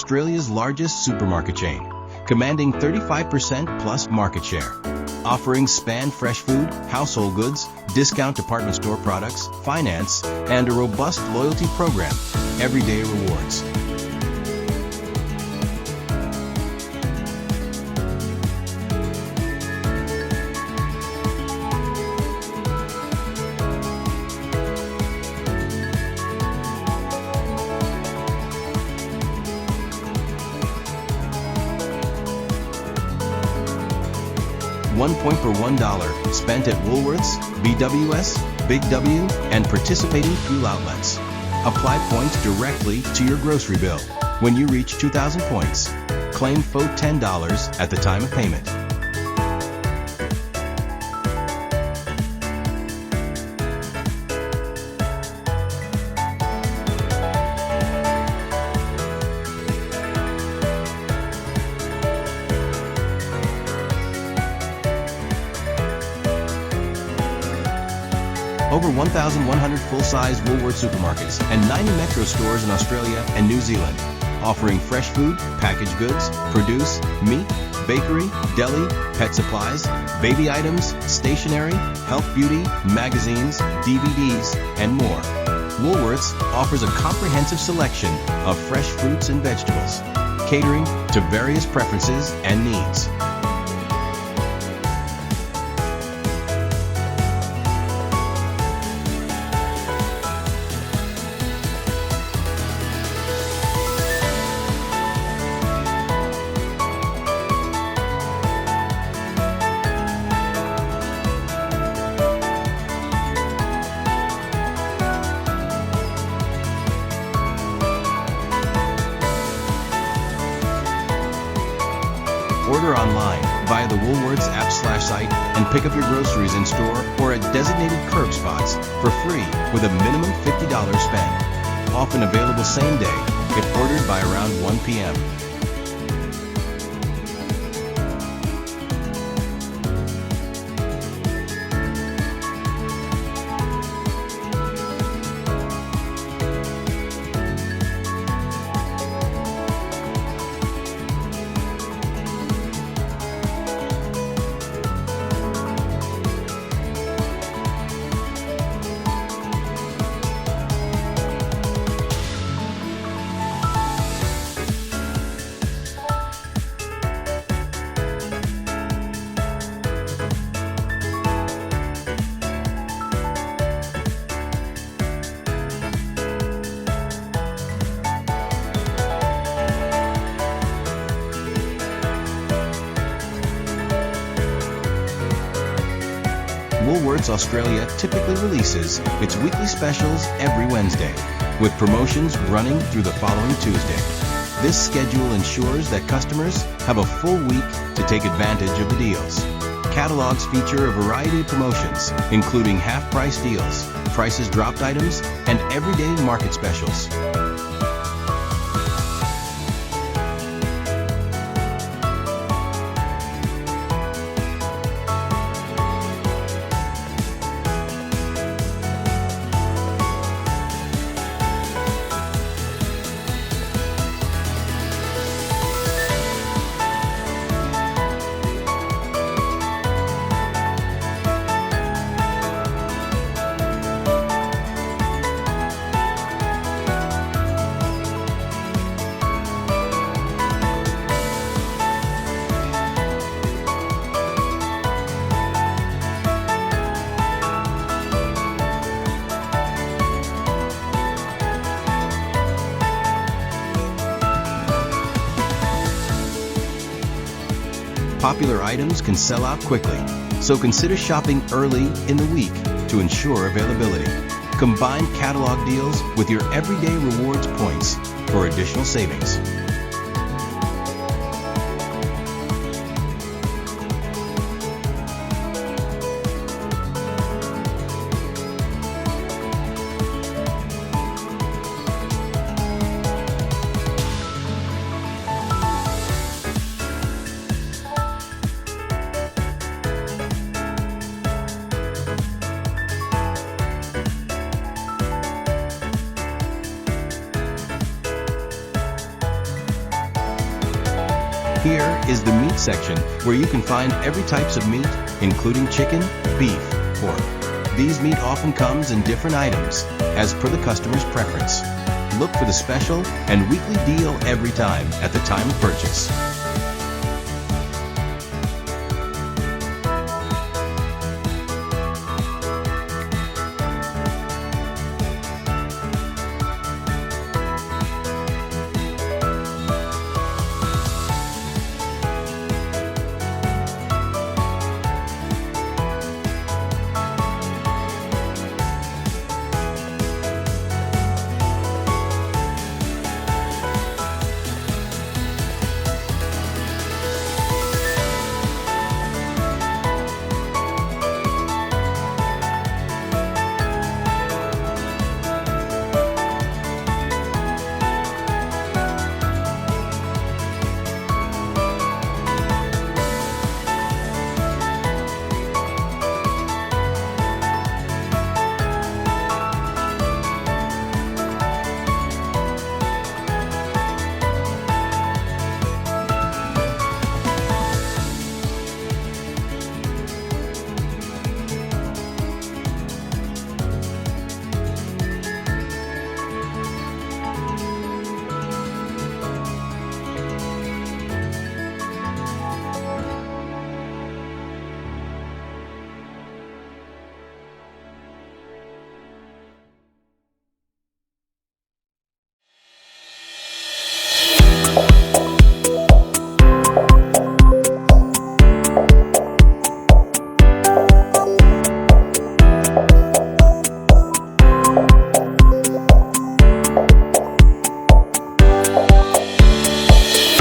Australia's largest supermarket chain, commanding 35% plus market share. Offering span fresh food, household goods, discount department store products, finance, and a robust loyalty program. Everyday rewards. $1 point per $1 spent at Woolworths, BWS, Big W, and participating fuel outlets. Apply points directly to your grocery bill. When you reach 2,000 points, claim $10 at the time of payment. Over 1,100 full-size Woolworths supermarkets and 90 metro stores in Australia and New Zealand, offering fresh food, packaged goods, produce, meat, bakery, deli, pet supplies, baby items, stationery, health beauty, magazines, DVDs, and more. Woolworths offers a comprehensive selection of fresh fruits and vegetables, catering to various preferences and needs. Order online via the Woolworths app/site and pick up your groceries in store or at designated curb spots for free with a minimum $50 spend. Often available same day if ordered by around 1 p.m. Woolworths Australia typically releases its weekly specials every Wednesday, with promotions running through the following Tuesday. This schedule ensures that customers have a full week to take advantage of the deals. Catalogs feature a variety of promotions, including half-price deals, prices dropped items, and everyday market specials. Popular items can sell out quickly, so consider shopping early in the week to ensure availability. Combine catalog deals with your everyday rewards points for additional savings. Here is the meat section, where you can find every types of meat, including chicken, beef, pork. These meat often comes in different items, as per the customer's preference. Look for the special and weekly deal every time at the time of purchase.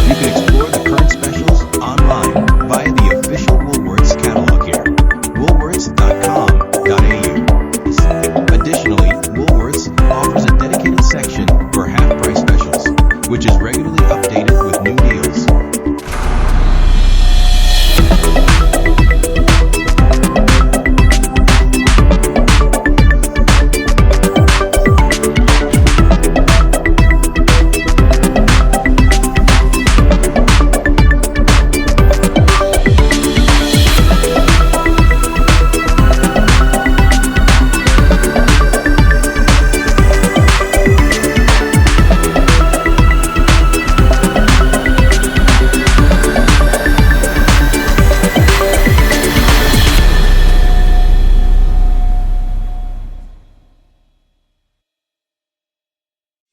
You can explore the current specials online via the official Woolworths catalog here, woolworths.com.au. Additionally, Woolworths offers a dedicated section for half-price specials, which is regularly updated with new deals.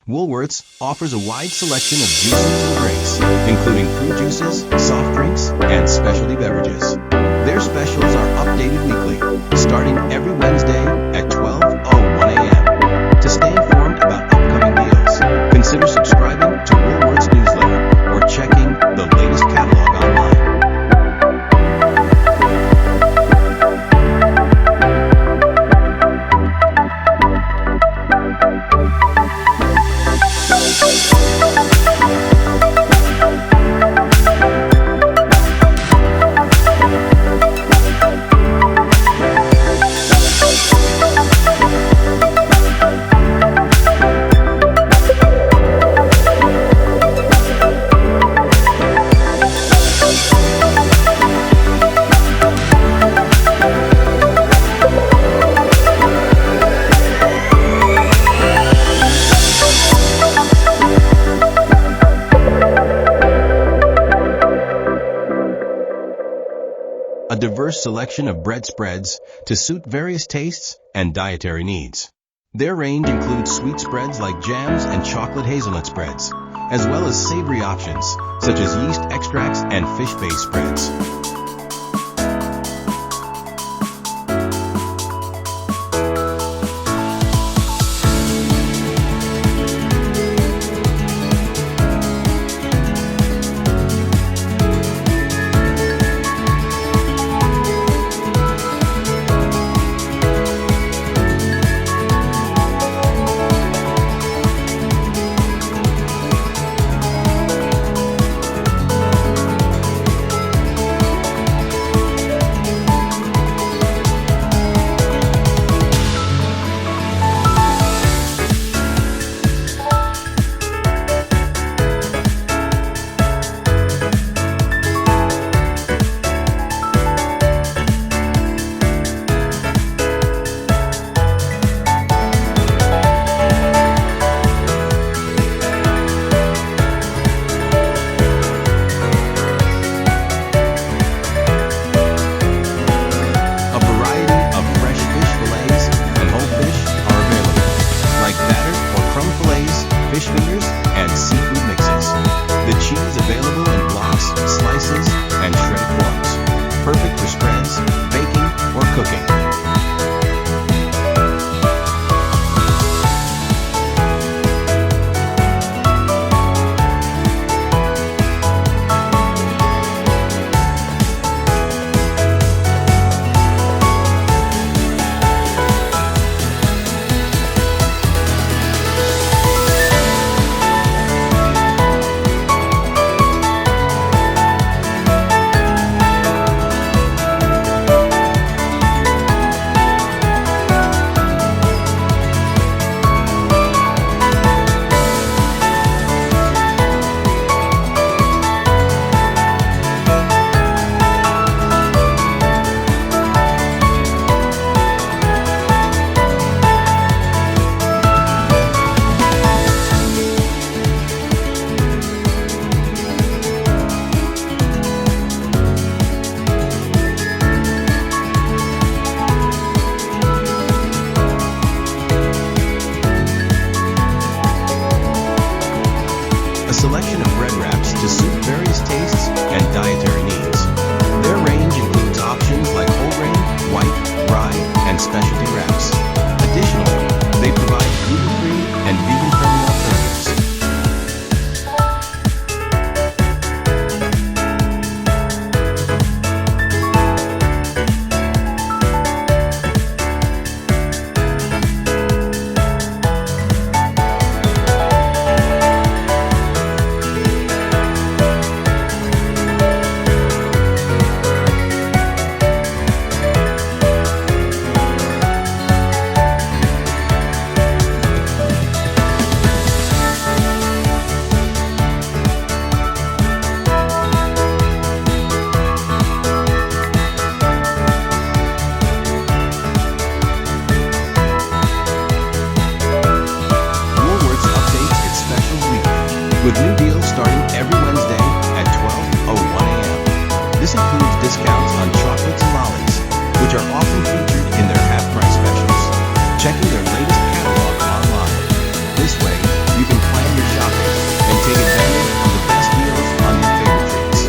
Woolworths offers a wide selection of juices and drinks, including fruit juices, soft drinks, and specialty beverages. Their specials are updated weekly, starting every Wednesday at 12:01 a.m. To stay informed about upcoming deals, consider subscribing to Woolworths newsletter or checking the latest catalog online. A diverse selection of bread spreads to suit various tastes and dietary needs. Their range includes sweet spreads like jams and chocolate hazelnut spreads, as well as savory options such as yeast extracts and fish-based spreads. specialty wraps. Additionally, they provide gluten-free and vegan-friendly alternatives. Woolworths updates its specials weekly, with new deals starting every Wednesday at 12:01 a.m. This includes discounts on chocolates and lollies, which are often featured in their half-price specials. Checking their latest catalog online. This way, you can plan your shopping and take advantage of the best deals on your favorite treats.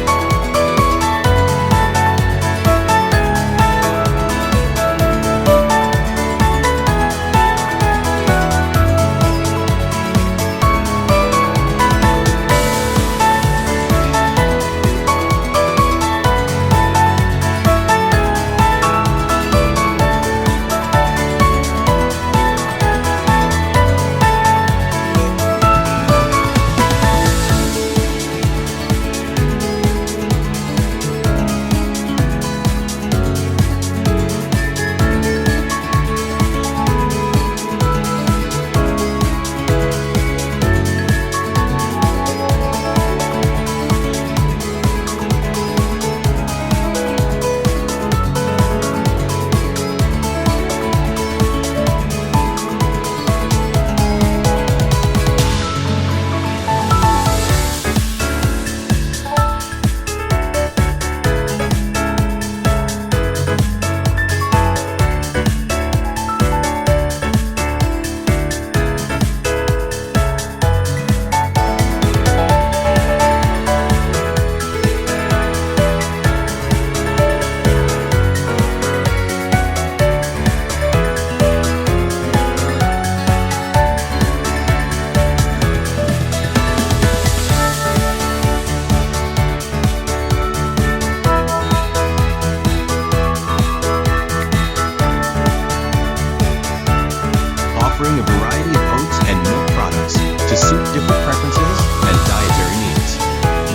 Offering a variety of oats and milk products to suit different preferences and dietary needs.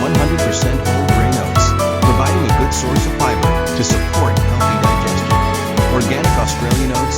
100% whole grain oats, providing a good source of fiber to support healthy digestion. Organic Australian oats